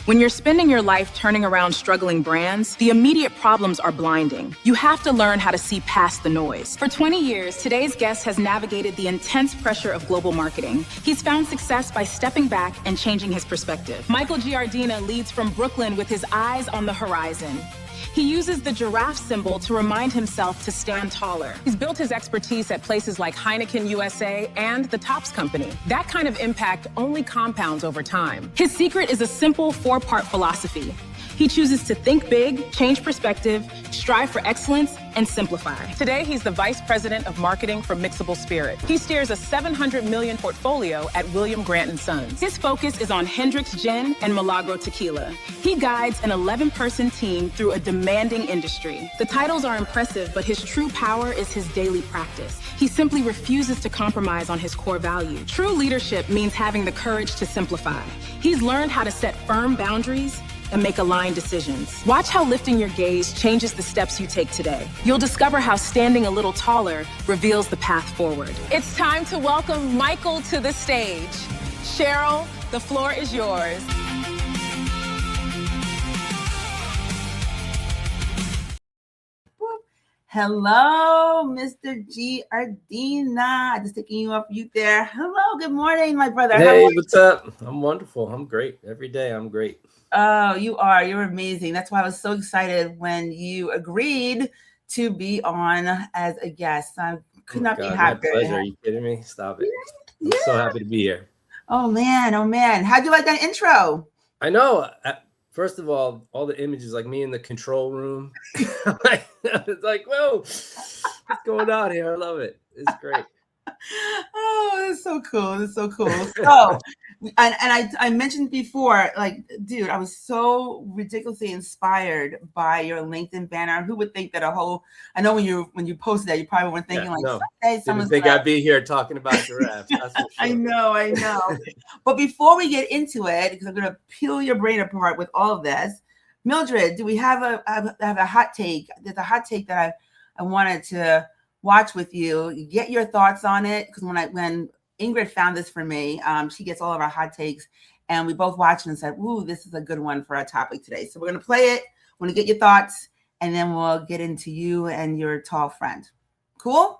When you're spending your life turning around struggling brands, the immediate problems are blinding. You have to learn how to see past the noise. For 20 years, today's guest has navigated the intense pressure of global marketing. He's found success by stepping back and changing his perspective. Michael Giardina leads from Brooklyn with his eyes on the horizon. He uses the giraffe symbol to remind himself to stand taller. He's built his expertise at places like Heineken USA and the Topps Company. That kind of impact only compounds over time. His secret is a simple 4-part philosophy. He chooses to think big, change perspective, strive for excellence, and simplify. Today, he's the Vice President of Marketing for Mixable Spirit. He steers a $700 million portfolio at William Grant & Sons. His focus is on Hendrick's Gin and Milagro Tequila. He guides an 11-person team through a demanding industry. The titles are impressive, but his true power is his daily practice. He simply refuses to compromise on his core value. True leadership means having the courage to simplify. He's learned how to set firm boundaries and make aligned decisions. Watch how lifting your gaze changes the steps you take today. You'll discover how standing a little taller reveals the path forward. It's time to welcome Michael to the stage. Cheryl, the floor is yours. Hello, Mr. Giardina. Just taking you off mute there. Hello, good morning, my brother. Hey, what's up? I'm wonderful. I'm great. Every day I'm great. Oh, you are. You're amazing. That's why I was so excited when you agreed to be on as a guest. I could not be happier. My pleasure. Are you kidding me? Stop it. I'm so happy to be here. Oh, man. Oh, man. How'd you like that intro? I know. First of all the images, like me in the control room. It's like, whoa, what's going on here? I love it. It's great. Oh, that's so cool. That's so cool. So, I mentioned before, like, dude, I was so ridiculously inspired by your LinkedIn banner. Who would think that I know when you posted that, you probably weren't thinking someday someone's didn't think I'd be here talking about giraffes. That's for sure. I know. But before we get into it, because I'm going to peel your brain apart with all of this, Mildred, do we have a hot take? There's a hot take that I wanted to watch with you, get your thoughts on it. Because when Ingrid found this for me, she gets all of our hot takes, and we both watched it and said, ooh, this is a good one for our topic today. So we're going to play it. We're going to get your thoughts, and then we'll get into you and your tall friend. Cool?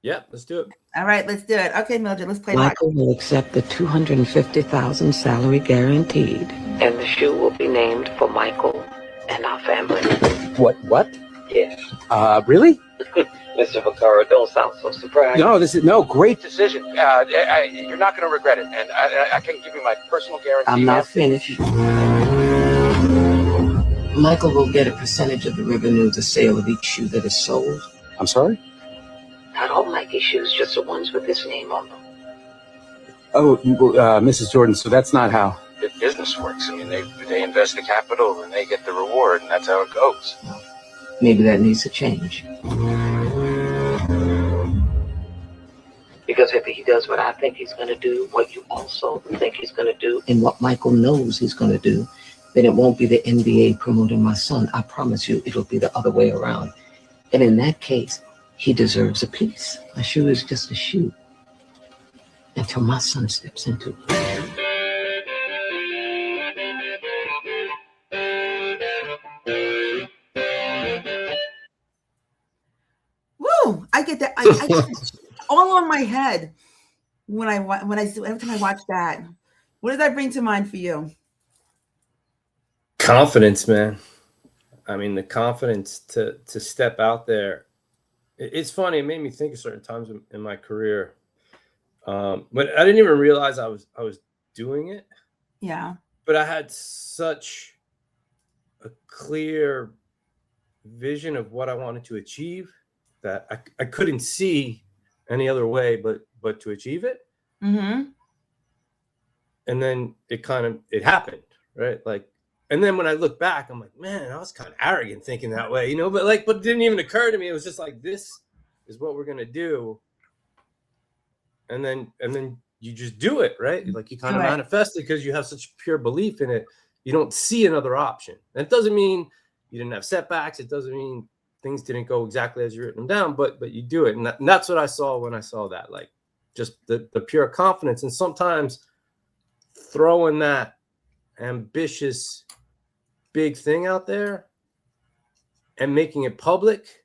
Yeah, let's do it. All right, let's do it. Okay, Mildred, let's play. Michael will accept the $250,000 salary guaranteed, and the shoe will be named for Michael and our family. What? Yes. Really? Mr. Vaccaro, don't sound so surprised. No, great decision. You're not going to regret it, and I can give you my personal guarantee. I'm not finished. Michael will get a percentage of the revenue of the sale of each shoe that is sold. I'm sorry? Not all Nike shoes, just the ones with his name on them. Oh, Mrs. Jordan, so that's not how the business works. I mean, they invest the capital and they get the reward, and that's how it goes. Maybe that needs to change. Because if he does what I think he's going to do, what you also think he's going to do, and what Michael knows he's going to do, then it won't be the NBA promoting my son. I promise you, it'll be the other way around. And in that case, he deserves a piece. A shoe is just a shoe until my son steps into it. Woo! I get that. I all on my head every time I watch that. What does that bring to mind for you? Confidence, man. I mean, the confidence to step out there. It's funny. It made me think of certain times in my career, but I didn't even realize I was doing it. Yeah. But I had such a clear vision of what I wanted to achieve that I couldn't see any other way but to achieve it. Mm-hmm. And then it happened, right? Like, and then when I look back, I'm like, man, I was kind of arrogant thinking that way, but it didn't even occur to me. It was just like, this is what we're going to do. And then you just do it, right? Like you kind of manifest it because you have such pure belief in it. You don't see another option. That doesn't mean you didn't have setbacks. It doesn't mean things didn't go exactly as you written them down, but you do it. And that's what I saw when I saw that, like just the pure confidence. And sometimes throwing that ambitious, big thing out there and making it public,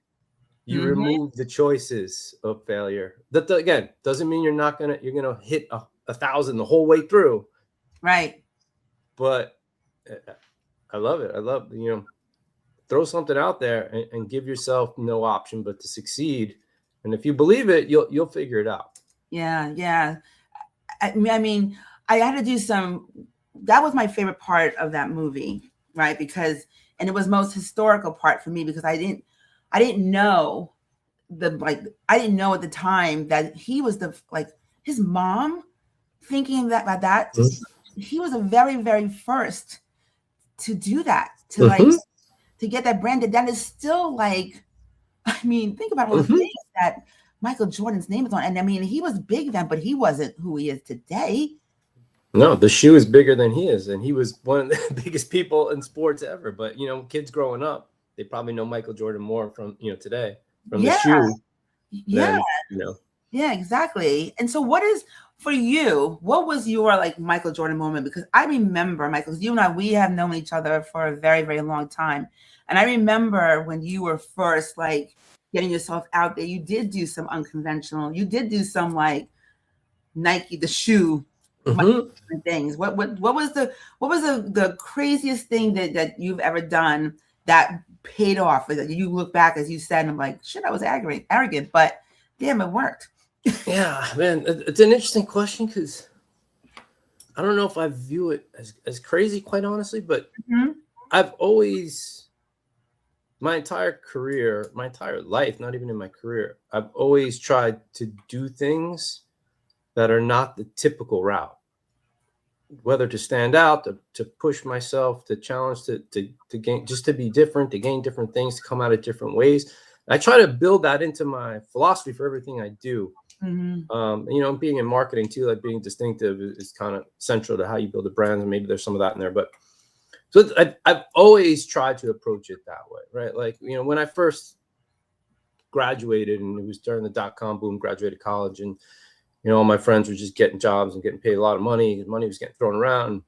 you remove the choices of failure. That again doesn't mean you're gonna hit 1,000 the whole way through. Right. But I love it. I love, throw something out there and give yourself no option but to succeed. And if you believe it, you'll figure it out. Yeah. Yeah. I mean, I had to do that was my favorite part of that movie, right? And it was most historical part for me because I didn't know I didn't know at the time that he was his mom thinking about that. He was the very, very first to do that, to get that branded. That is still think about all the things that Michael Jordan's name is on. And I mean, he was big then, but he wasn't who he is today. No, the shoe is bigger than he is. And he was one of the biggest people in sports ever. But, kids growing up, they probably know Michael Jordan more from, today, from the shoe. Yeah. Than, Yeah, exactly. And so what was your Michael Jordan moment? Because I remember, Michael, you and I, we have known each other for a very, very long time. And I remember when you were first getting yourself out there, you did do some unconventional, you did do some Nike, the shoe things. What was the craziest thing that you've ever done that paid off? That you look back, as you said, and I'm like, shit, I was arrogant, but damn, it worked. Yeah, man, it's an interesting question because I don't know if I view it as crazy, quite honestly, but I've always, my entire career, my entire life, not even in my career, I've always tried to do things that are not the typical route, whether to stand out, to push myself, to challenge, to gain, just to be different, to gain different things, to come out of different ways. I try to build that into my philosophy for everything I do. Being in marketing too, being distinctive is kind of central to how you build a brand, and maybe there's some of that in there. But so I've always tried to approach it that way, right? When I first graduated, and it was during the .com boom, graduated college, and all my friends were just getting jobs and getting paid a lot of money. Money was getting thrown around.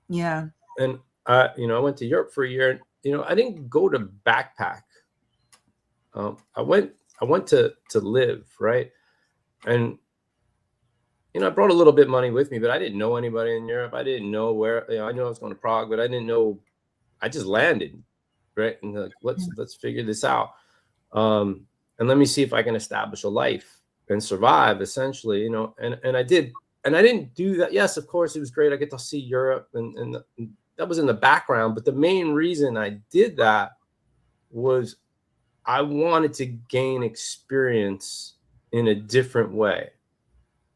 Yeah. And I went to Europe for a year. And, I didn't go to backpack. I went to live, right? And, I brought a little bit of money with me, but I didn't know anybody in Europe. I didn't know where, I knew I was going to Prague, but I didn't know, I just landed, right? And let's figure this out. And let me see if I can establish a life and survive, essentially, and I did. And I didn't do that. Yes, of course, it was great. I get to see Europe, and that was in the background. But the main reason I did that was I wanted to gain experience in a different way.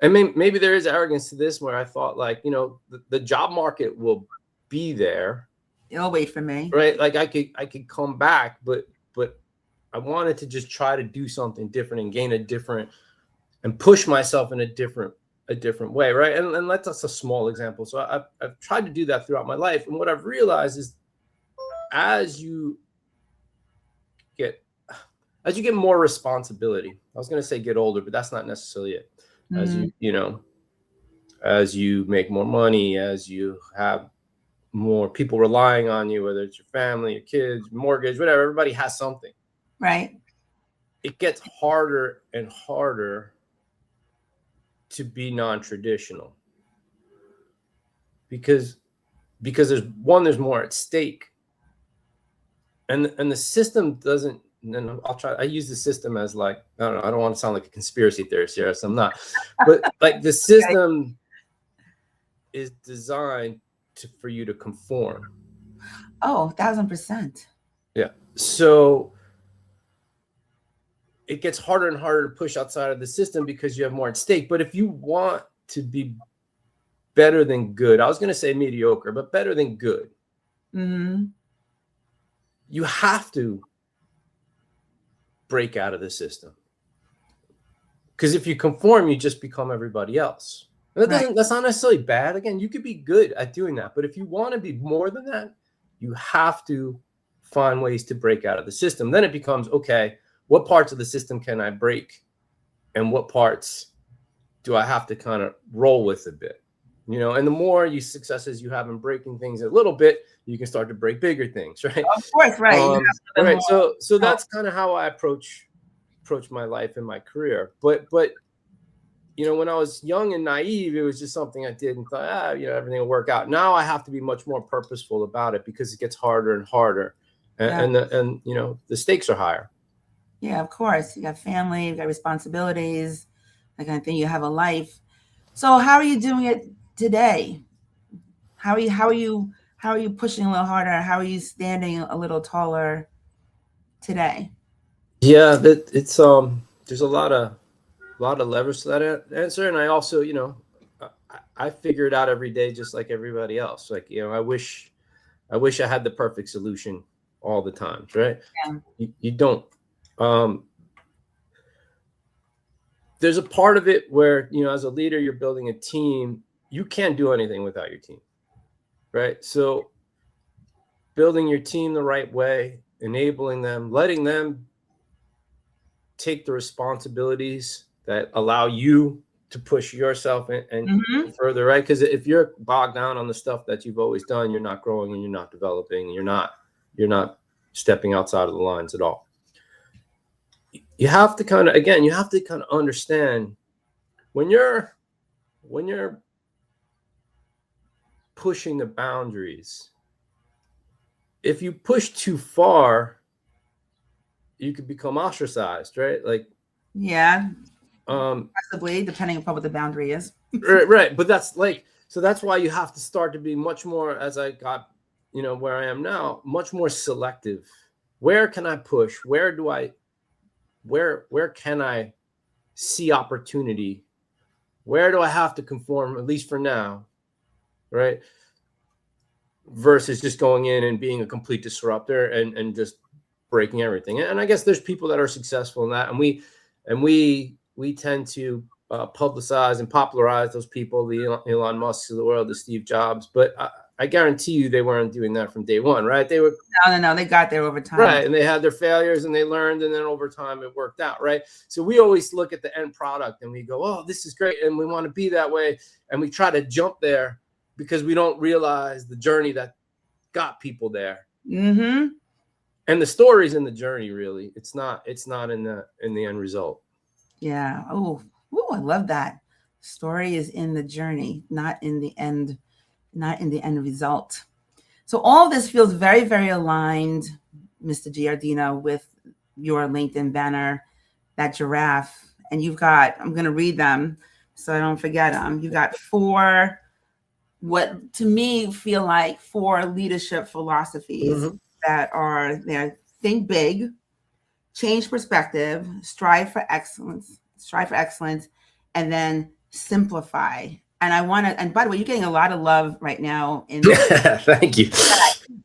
And maybe there is arrogance to this, where I thought the job market will be there. It'll wait for me. Right. I could come back, but I wanted to just try to do something different and gain and push myself in a different way. Right. And that's just a small example. So I've tried to do that throughout my life. And what I've realized is as you get more responsibility, I was going to say get older, but that's not necessarily it. As as you make more money, as you have more people relying on you, whether it's your family, your kids, mortgage, whatever, everybody has something. Right. It gets harder and harder to be non-traditional because there's more at stake. And the system doesn't, and I use the system as I don't want to sound like a conspiracy theorist here, so I'm not, but the system is designed for you to conform. Oh, 1,000%. Yeah. So it gets harder and harder to push outside of the system because you have more at stake. But if you want to be better than good, I was going to say mediocre, but better than good, you have to break out of the system. Because if you conform, you just become everybody else. And that's not necessarily bad. Again, you could be good at doing that. But if you want to be more than that, you have to find ways to break out of the system. Then it becomes, okay, what parts of the system can I break? And what parts do I have to kind of roll with a bit? you know, and the more successes you have in breaking things a little bit, you can start to break bigger things, right? Of course, right. Right. So that's kind of how I approach my life and my career. But you know, when I was young and naive, it was just something I did and thought, you know, everything will work out. Now I have to be much more purposeful about it because it gets harder and harder, and you know, the stakes are higher. Yeah, of course. You got family, you got responsibilities, that kind of thing. You have a life. So how are you doing it today? How are you pushing a little harder? How are you standing a little taller today? Yeah, that it's there's a lot of levers to that answer, and I also, you know, I figure it out every day just like everybody else. Like, you know, I wish I had the perfect solution all the time, right? Yeah. You don't. There's a part of it where, you know, as a leader, you're building a team. You can't do anything without your team, right? So building your team the right way, enabling them, letting them take the responsibilities that allow you to push yourself and further, right? Because if you're bogged down on the stuff that you've always done, you're not growing and you're not developing, and you're not stepping outside of the lines at all. You have to kind of understand when you're pushing the boundaries. If you push too far, you could become ostracized, right? Like, yeah, possibly, depending upon what the boundary is. right. But that's like, so that's why you have to start to be much more, as I got, you know, where I am now, much more selective. Where can I push? Where can I see opportunity? Where do I have to conform, at least for now, right? Versus just going in and being a complete disruptor and just breaking everything. And I guess there's people that are successful in that, and we tend to publicize and popularize those people, the Elon Musks of the world, the Steve Jobs. But I guarantee you, they weren't doing that from day one, right? They were no, they got there over time, right? And they had their failures, and they learned, and then over time it worked out, right? So we always look at the end product, and we go, "Oh, this is great," and we want to be that way, and we try to jump there because we don't realize the journey that got people there. And the story's in the journey, really. It's not in the end result. Yeah. Oh, I love that. Story is in the journey, not in the end result. So all of this feels very, very aligned, Mr. Giardina, with your LinkedIn banner, that giraffe. And you've got, I'm going to read them so I don't forget them. You got 4, what to me feel like 4 leadership philosophies that are there. Think big, change perspective, strive for excellence, and then simplify. And I want to, and by the way, you're getting a lot of love right now. Thank you.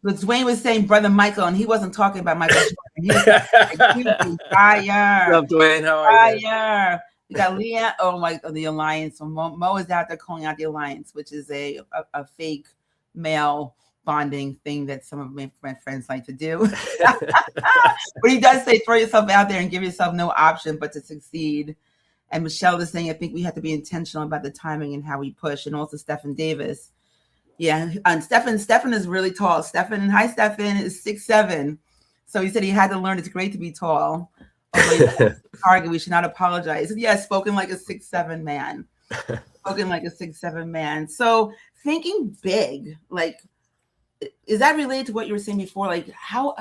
But Dwayne was saying Brother Michael, and he wasn't talking about Michael Jordan. He was like, fire. What's up, Dwayne? How are you? Fire. We got Leah. Oh my, the Alliance. So Mo is out there calling out the Alliance, which is a fake male bonding thing that some of my friends like to do. But he does say, throw yourself out there and give yourself no option but to succeed. And Michelle is saying, I think we have to be intentional about the timing and how we push. And also Stephen Davis. Yeah. And Stephen is really tall. Stephen is 6'7". So he said he had to learn it's great to be tall. Target, we should not apologize. Yeah, spoken like a 6'7" man. Spoken like a 6'7" man. So thinking big, like, is that related to what you were saying before? Like, how?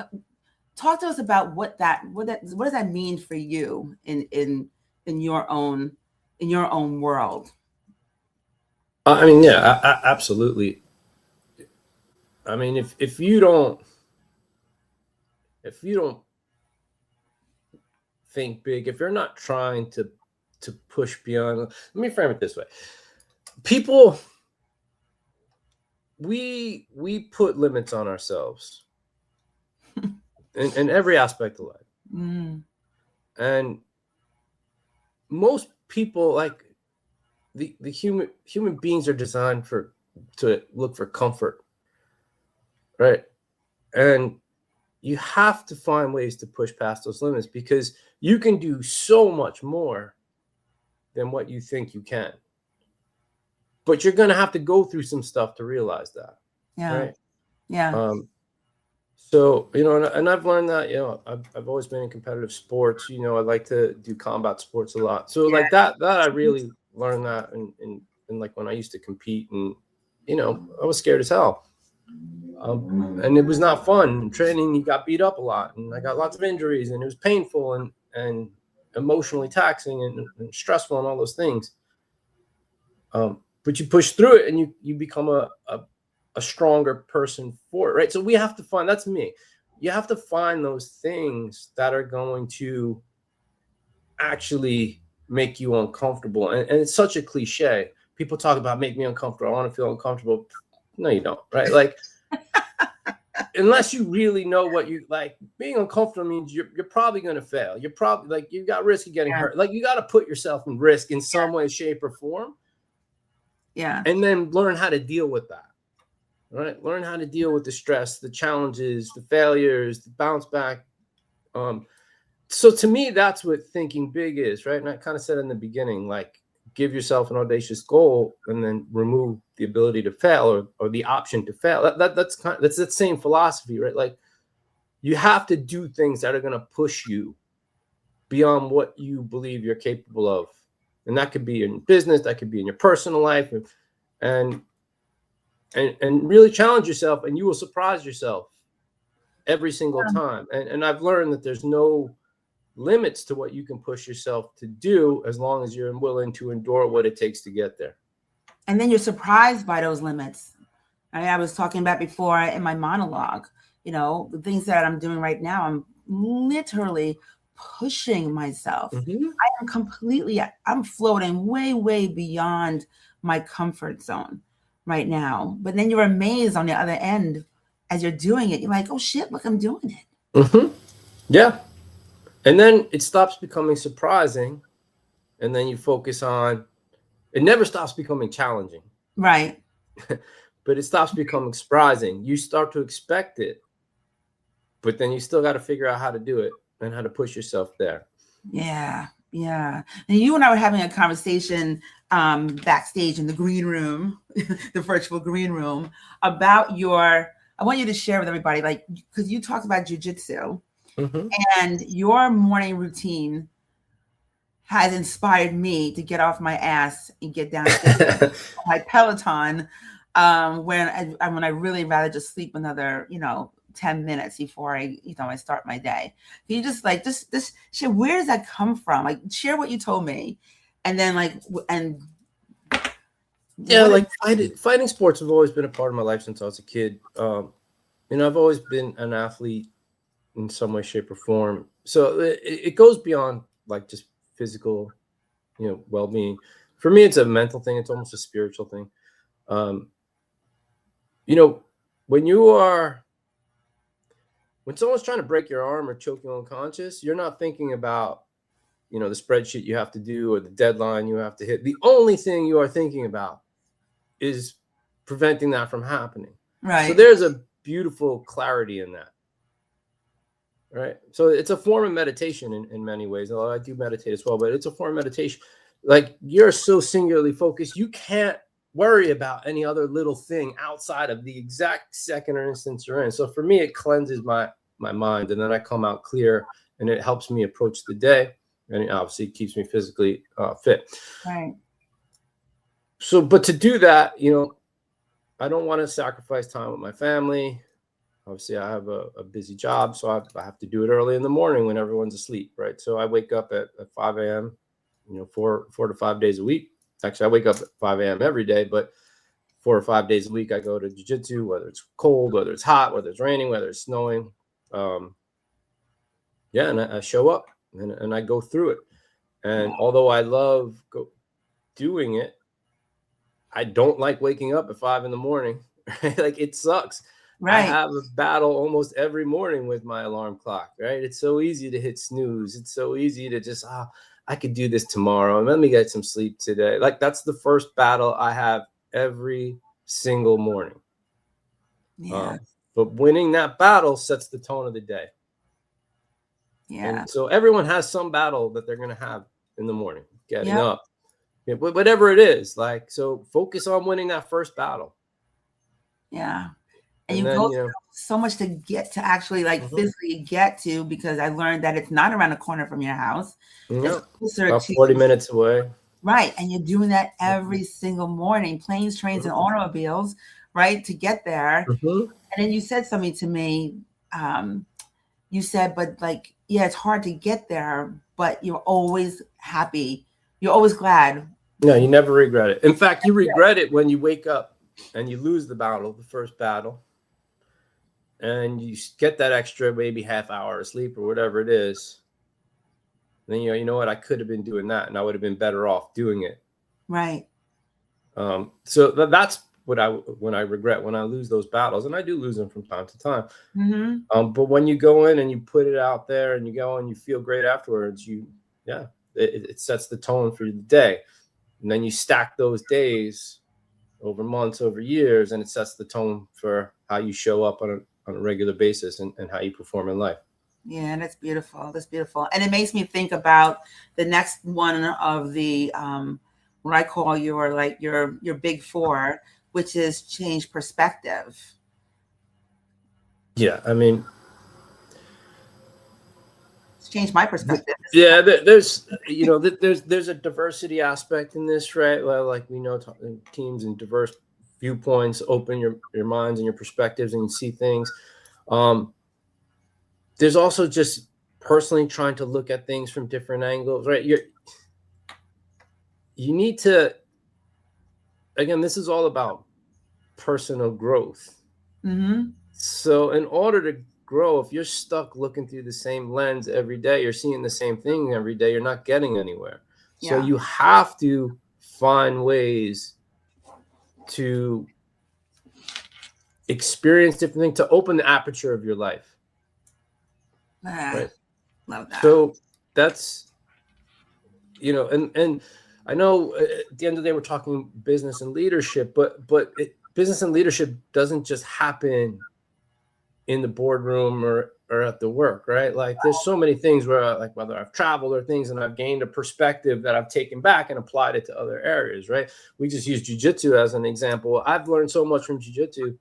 Talk to us about what does that mean for you in your own world? I mean, yeah, absolutely. I mean, if you don't think big, if you're not trying to push beyond, let me frame it this way. People, we put limits on ourselves in every aspect of life. And most people, like the human beings, are designed to look for comfort, right? And you have to find ways to push past those limits, because you can do so much more than what you think you can. but you're going to have to go through some stuff to realize that. Yeah. Right. Yeah. So, and I've learned that, I've always been in competitive sports. I like to do combat sports a lot. So like that I really learned that. And like when I used to compete, and, I was scared as hell. And it was not fun. In training, you got beat up a lot, and I got lots of injuries, and it was painful and emotionally taxing and stressful and all those things. But you push through it, and you become a stronger person for it, right? So we have to find, that's me. You have to find those things that are going to actually make you uncomfortable. And it's such a cliche. People talk about make me uncomfortable. I want to feel uncomfortable. No, you don't, right? Like, unless you really know what you like, being uncomfortable means you're probably going to fail. You're probably like, you got risk of getting hurt. Like, you got to put yourself in risk in some way, shape, or form. Yeah. And then learn how to deal with that. Right? Learn how to deal with the stress, the challenges, the failures, the bounce back. So to me, that's what thinking big is, right? And I kind of said in the beginning, like, give yourself an audacious goal and then remove the ability to fail or the option to fail. That's the same philosophy, right? Like, you have to do things that are going to push you beyond what you believe you're capable of. And that could be in business, that could be in your personal life, and really challenge yourself, and you will surprise yourself every single time. And I've learned that there's no limits to what you can push yourself to do, as long as you're willing to endure what it takes to get there. And then you're surprised by those limits. I was talking about before in my monologue, the things that I'm doing right now, I'm literally pushing myself. I'm floating way, way beyond my comfort zone right now. But then you're amazed on the other end as you're doing it. You're like, oh shit, look, I'm doing it. Yeah. And then it stops becoming surprising. And then you focus on, it never stops becoming challenging. Right. But it stops becoming surprising. You start to expect it, but then you still got to figure out how to do it and how to push yourself there. Yeah. Yeah. And you and I were having a conversation backstage in the green room, the virtual green room, about I want you to share with everybody, like, because you talked about jujitsu and your morning routine has inspired me to get off my ass and get down to my Peloton when I really rather just sleep another, 10 minutes before I start my day. Can you just share, where does that come from? Like, share what you told me. And then fighting sports have always been a part of my life since I was a kid. I've always been an athlete in some way, shape, or form. So it goes beyond like just physical, well-being. For me, it's a mental thing. It's almost a spiritual thing. When someone's trying to break your arm or choke you unconscious, you're not thinking about, the spreadsheet you have to do or the deadline you have to hit. The only thing you are thinking about is preventing that from happening. Right. So there's a beautiful clarity in that. Right. So it's a form of meditation in many ways. Although I do meditate as well, but it's a form of meditation. Like, you're so singularly focused, you can't worry about any other little thing outside of the exact second or instance you're in. So for me, it cleanses my mind, and then I come out clear, and it helps me approach the day, and it obviously keeps me physically fit. Right. So, but to do that, I don't want to sacrifice time with my family. Obviously, I have a busy job, so I have to do it early in the morning when everyone's asleep, right? So I wake up at 5 a.m., 4 to 5 days a week. Actually, I wake up at 5 a.m. every day, but 4 or 5 days a week, I go to jiu-jitsu, whether it's cold, whether it's hot, whether it's raining, whether it's snowing. And I show up and I go through it. And although I love doing it, I don't like waking up at 5 a.m. Right? Like, it sucks. Right. I have a battle almost every morning with my alarm clock, right? It's so easy to hit snooze. It's so easy to just, I could do this tomorrow and let me get some sleep today. Like, that's the first battle I have every single morning. Yeah. But winning that battle sets the tone of the day. Yeah. And so everyone has some battle that they're going to have in the morning, getting up. Yeah, whatever it is, like, so focus on winning that first battle. Yeah. And And you then, go through so much to get to actually like physically get to, because I learned that it's not around the corner from your house. It's closer about to 40 minutes away. Right. And you're doing that every single morning, planes, trains, and automobiles, right, to get there. And then you said something to me. You said, but like, yeah, it's hard to get there, but you're always happy. You're always glad. No, you never regret it. In fact, you regret it when you wake up and you lose the battle, the first battle, and you get that extra maybe half hour of sleep or whatever it is. Then you know what, I could have been doing that, and I would have been better off doing it. Right. So that's what when I regret, when I lose those battles, and I do lose them from time to time. But when you go in and you put it out there and you go and you feel great afterwards, it sets the tone for the day. And then you stack those days over months, over years, and it sets the tone for how you show up on a regular basis and how you perform in life. Yeah, and that's beautiful. That's beautiful. And it makes me think about the next one of the what I call your big four, which is change perspective. Yeah, I mean, it's changed my perspective. Yeah, there's a diversity aspect in this, right? Well, like we know, teams and diverse viewpoints open your minds and your perspectives, and you see things. There's also just personally trying to look at things from different angles, right? You need to, again, this is all about personal growth. So in order to grow, if you're stuck looking through the same lens every day, you're seeing the same thing every day, you're not getting anywhere. So you have to find ways to experience different things, to open the aperture of your life. Right. Love that. So that's, and I know at the end of the day we're talking business and leadership, but business and leadership doesn't just happen in the boardroom or at the work, right? Like there's so many things where, like, whether I've traveled or things, and I've gained a perspective that I've taken back and applied it to other areas, right? We just use jiu-jitsu as an example. I've learned so much from jiu-jitsu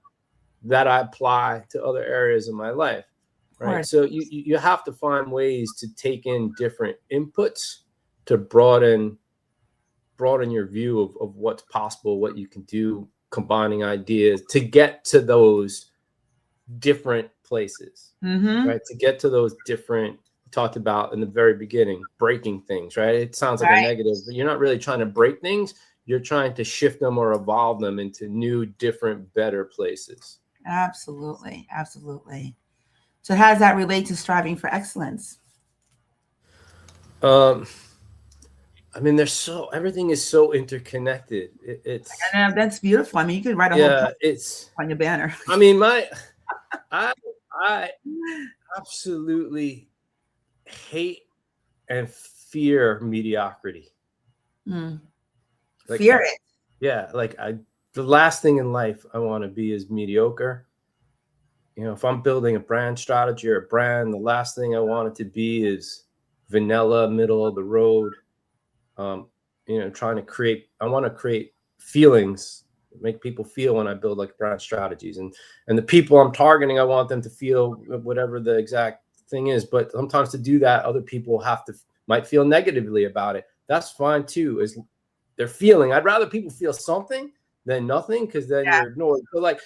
that I apply to other areas of my life. Right. So you have to find ways to take in different inputs to broaden your view of what's possible, what you can do, combining ideas to get to those different places, right? To get to those different, talked about in the very beginning, breaking things, right? It sounds like a negative, but you're not really trying to break things. You're trying to shift them or evolve them into new, different, better places. Absolutely. Absolutely. So how does that relate to striving for excellence? I mean, everything is so interconnected. And that's beautiful. I mean, you could write a whole book on your banner. I mean, I absolutely hate and fear mediocrity. Fear it. Yeah, like the last thing in life I want to be is mediocre. If I'm building a brand strategy or a brand, the last thing I want it to be is vanilla, middle of the road. I want to create feelings, make people feel when I build like brand strategies, and the people I'm targeting, I want them to feel whatever the exact thing is. But sometimes to do that, other people might feel negatively about it. That's fine too, is their feeling. I'd rather people feel something than nothing, because then you're ignored. So like,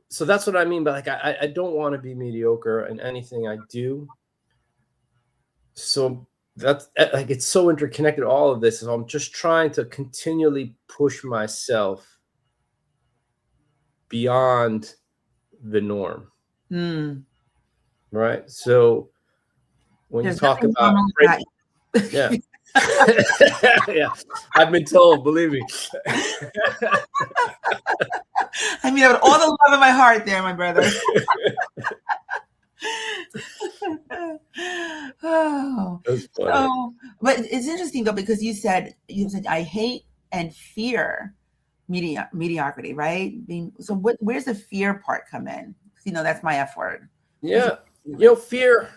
so that's what I mean. But like, I don't want to be mediocre in anything I do. So that's like, it's so interconnected, all of this. So I'm just trying to continually push myself beyond the norm. Right. So when you talk about, yeah. Yeah, I've been told, believe me. I mean, with all the love in my heart there, my brother. Oh, that's funny. But it's interesting though, because you said I hate and fear mediocrity, right? So where's the fear part come in? That's my F word. Yeah, fear.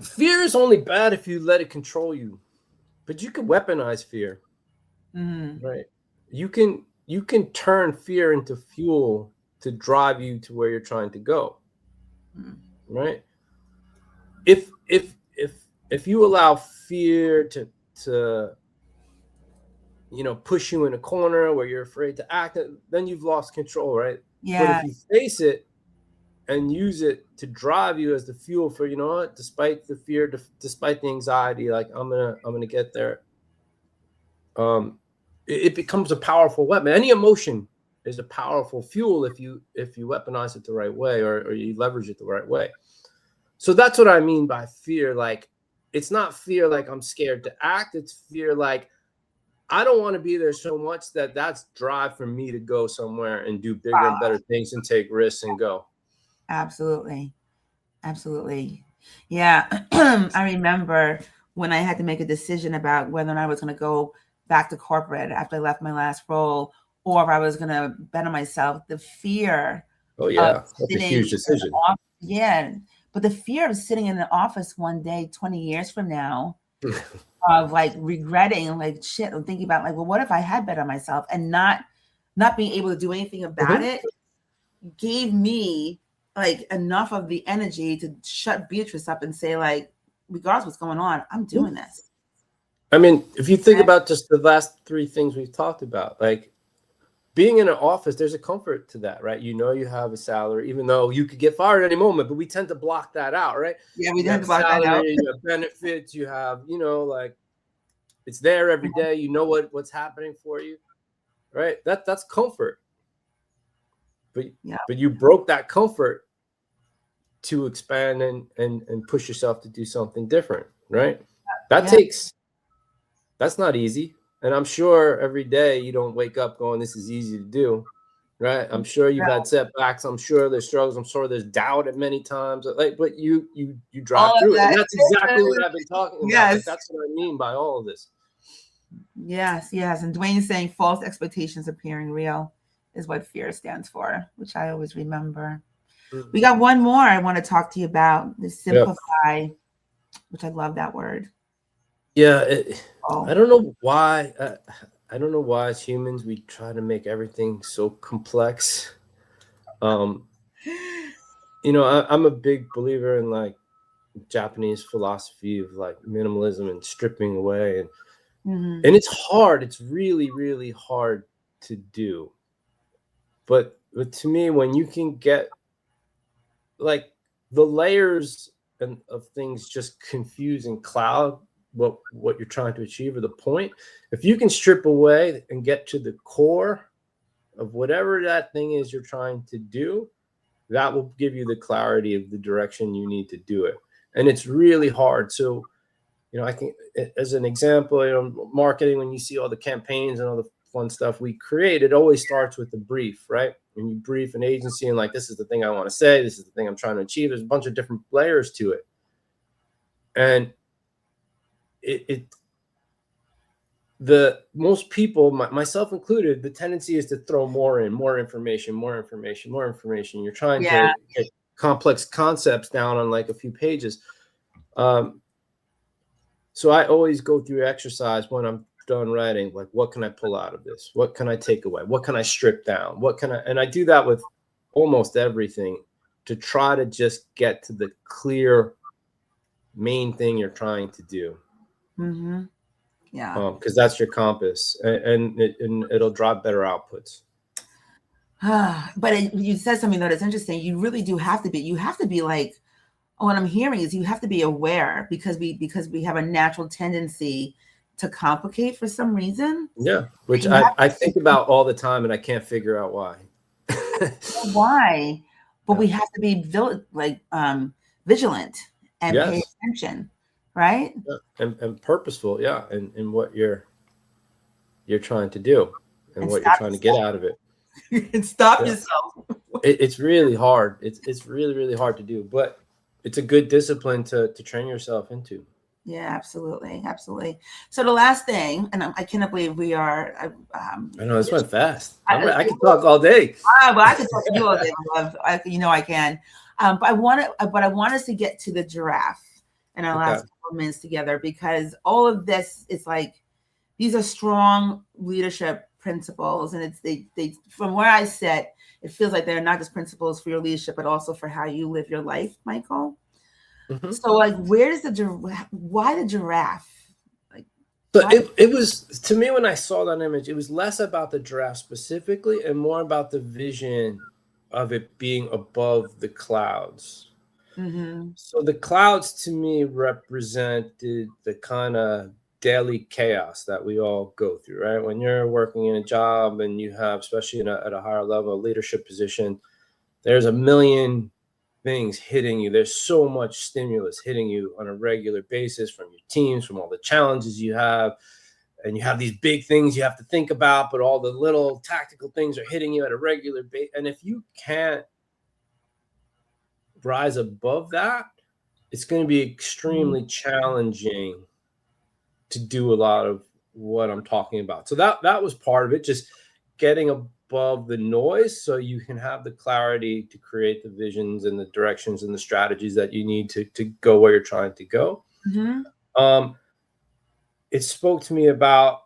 Fear is only bad if you let it control you, but you can weaponize fear, right? You can turn fear into fuel to drive you to where you're trying to go, right? If you allow fear to push you in a corner where you're afraid to act, then you've lost control, right? Yeah. But if you face it and use it to drive you as the fuel for, you know what, despite the fear, despite the anxiety, like I'm gonna get there. It becomes a powerful weapon. Any emotion is a powerful fuel if you weaponize it the right way, or you leverage it the right way. So that's what I mean by fear. Like, it's not fear like I'm scared to act. It's fear like I don't want to be there so much that's drive for me to go somewhere and do bigger and better things and take risks and go. Absolutely. Yeah. I remember when I had to make a decision about whether or not I was going to go back to corporate after I left my last role, or if I was going to bet on myself. The fear. Oh yeah, that's a huge decision. Yeah, but the fear of sitting in the office one day, 20 years from now, of like regretting, like shit, I'm thinking about like, well, what if I had bet on myself and not being able to do anything about it, gave me like enough of the energy to shut Beatrice up and say, like, regardless of what's going on, I'm doing this. I mean, if you think about just the last three things we've talked about, like being in an office, there's a comfort to that, right? You know, you have a salary, even though you could get fired at any moment, but we tend to block that out, right? Yeah, we tend to block that out. You have benefits, you have, like it's there every day. You know what's happening for you, right? That's comfort. But you broke that comfort to expand and push yourself to do something different, right? That's not easy. And I'm sure every day you don't wake up going, this is easy to do, right? I'm sure you've had setbacks. I'm sure there's struggles. I'm sure there's doubt at many times. Like, but you drive through it. And that's exactly what I've been talking about. Yes. Like, that's what I mean by all of this. Yes. And Dwayne's saying false expectations appearing real is what fear stands for, which I always remember. We got one more I want to talk to you about, the simplify, which I love that word. Yeah, I don't know why. I don't know why as humans we try to make everything so complex. I'm a big believer in like Japanese philosophy of like minimalism and stripping away, and it's hard. It's really, really hard to do. But to me, when you can get like the layers of things just confuse and cloud what you're trying to achieve or the point, if you can strip away and get to the core of whatever that thing is you're trying to do, that will give you the clarity of the direction you need to do it. And it's really hard. So, I think as an example, marketing, when you see all the campaigns and all the fun stuff we create, it always starts with the brief, right? When you brief an agency and like, this is the thing I want to say, this is the thing I'm trying to achieve, there's a bunch of different layers to it. And the most people, myself included, the tendency is to throw more information. You're trying to get complex concepts down on like a few pages. So I always go through exercise when I'm done writing, like, what can I pull out of this? What can I take away? What can I strip down? And I do that with almost everything to try to just get to the clear main thing you're trying to do. Yeah. Because that's your compass, and it'll drive better outputs. But you said something that is interesting. You really do have to be. You have to be like, what I'm hearing is you have to be aware because we have a natural tendency to complicate for some reason. Yeah, which I think about all the time, and I can't figure out why. Why? But we have to be vigilant and pay attention. Right. Yeah. And purposeful. Yeah. And what you're trying to do and what you're trying to get out of it. And stop yourself. It's really hard. It's really, really hard to do, but it's a good discipline to train yourself into. Yeah, absolutely. So the last thing, and I cannot believe we are. I know this went fast. I can talk all day. Well, I can talk to you all day. I can. But I want us to get to the giraffe. in our Okay. last couple of minutes together, because all of this is like, these are strong leadership principles, and it's they from where I sit, it feels like they're not just principles for your leadership, but also for how you live your life, Michael. Mm-hmm. So like, where does why the giraffe? Like, so it was, to me, when I saw that image, it was less about the giraffe specifically and more about the vision of it being above the clouds. mm-hmm. So the clouds to me represented the kind of daily chaos that we all go through, right? When you're working in a job and you have, especially at a higher level leadership position, there's a million things hitting you. There's so much stimulus hitting you on a regular basis from your teams, from all the challenges you have. And you have these big things you have to think about, but all the little tactical things are hitting you at a regular basis. And if you can't rise above that, it's going to be extremely challenging to do a lot of what I'm talking about. So that was part of it, just getting above the noise so you can have the clarity to create the visions and the directions and the strategies that you need to go where you're trying to go. Mm-hmm. It spoke to me about,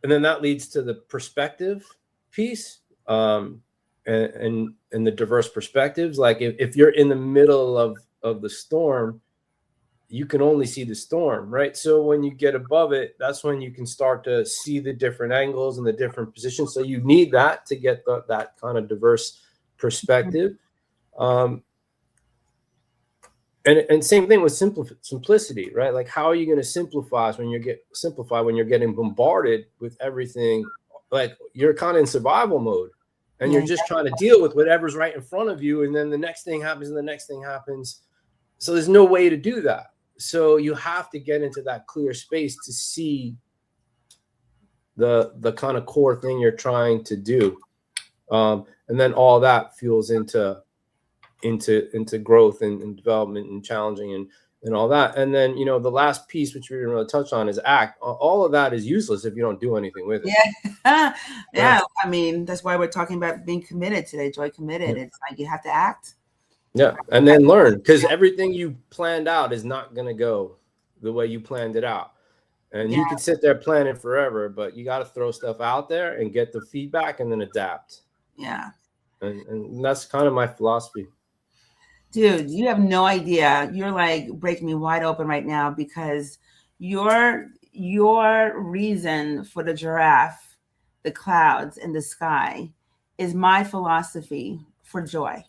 and then that leads to the perspective piece, and the diverse perspectives. Like if you're in the middle of the storm, you can only see the storm, right? So when you get above it, that's when you can start to see the different angles and the different positions. So you need that to get that kind of diverse perspective. And same thing with simplicity, right? Like, how are you going to simplify when you're getting bombarded with everything? Like, you're kind of in survival mode, and you're just trying to deal with whatever's right in front of you, and then the next thing happens, and the next thing happens. So there's no way to do that. So you have to get into that clear space to see the kind of core thing you're trying to do, and then all that fuels into growth and development and challenging and all that. And then, the last piece, which we didn't really touch on, is act. All of that is useless if you don't do anything with it. Yeah. Yeah. Right. I mean, that's why we're talking about being committed today, Joy Committed. Yeah. It's like, you have to act. Yeah. And then learn, because everything you planned out is not going to go the way you planned it out. And you could sit there planning forever, but you got to throw stuff out there and get the feedback and then adapt. Yeah. And that's kind of my philosophy. Dude, you have no idea. You're like breaking me wide open right now, because your reason for the giraffe, the clouds, and the sky is my philosophy for joy.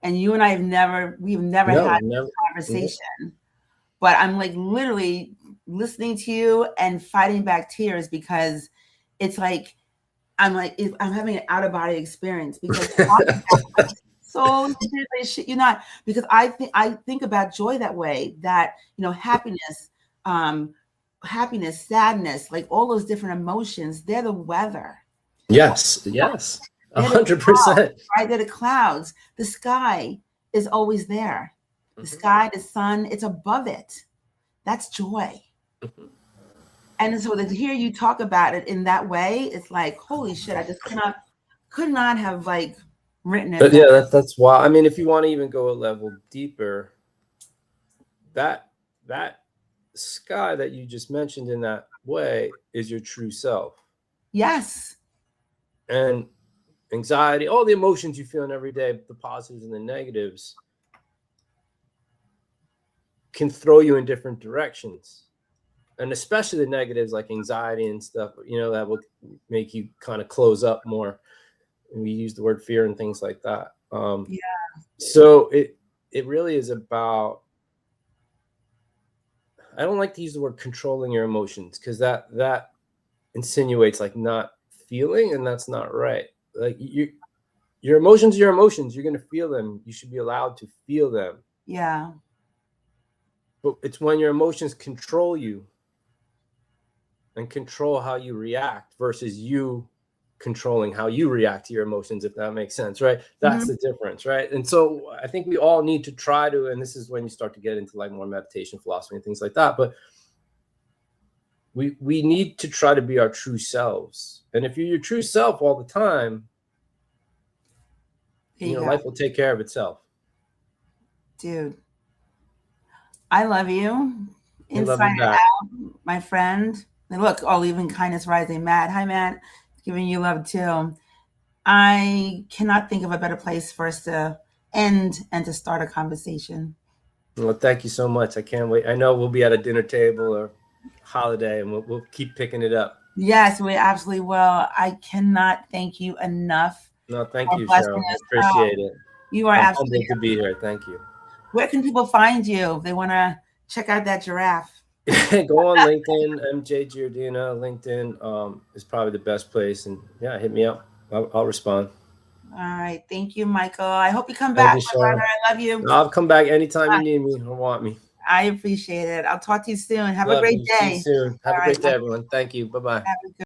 And you and I we've never had a conversation, but I'm like literally listening to you and fighting back tears, because it's like, I'm having an out of body experience, because so seriously, shit, you're not, because I think about joy that way, that, happiness, sadness, like all those different emotions, they're the weather. Yes. 100%. Right? They're the clouds. The sky is always there. The sky, the sun, it's above it. That's joy. And so to hear you talk about it in that way, it's like, holy shit, I just could not have like written it. But yeah, that's why. I mean, if you want to even go a level deeper, that sky that you just mentioned in that way is your true self. Yes. And anxiety, all the emotions you feel in every day, the positives and the negatives, can throw you in different directions. And especially the negatives, like anxiety and stuff, that will make you kind of close up more. And we use the word fear and things like that. So it really is about, I don't like to use the word controlling your emotions, because that insinuates like not feeling, and that's not right. Like, your emotions are your emotions. You're going to feel them. You should be allowed to feel them. Yeah. But it's when your emotions control you and control how you react versus you controlling how you react to your emotions, if that makes sense, right? That's the difference, right? And so I think we all need to try to, and this is when you start to get into like more meditation philosophy and things like that, but we need to try to be our true selves. And if you're your true self all the time, life will take care of itself. Dude, I love you. I love Inside you and back. out, my friend. And look, oh, leaving kindness rising. Matt. Hi, Matt. Giving you love too. I cannot think of a better place for us to end and to start a conversation. Well, thank you so much. I can't wait. I know we'll be at a dinner table or holiday, and we'll keep picking it up. Yes, we absolutely will. I cannot thank you enough. No, thank for you, blessing Cheryl. I us. appreciate it. You are I'm absolutely. humbled to be here. Thank you. Where can people find you if they want to check out that giraffe? Go on LinkedIn, MJ Giardina. LinkedIn is probably the best place. And yeah, hit me up. I'll respond. All right. Thank you, Michael. I hope you come Thank back, you, my brother. Cheryl. I love you. I'll come back anytime you need me or want me. I appreciate it. I'll talk to you soon. Have a Love great you. See you day. soon. Have All a right. great day, everyone. Thank you. Bye-bye. Have a good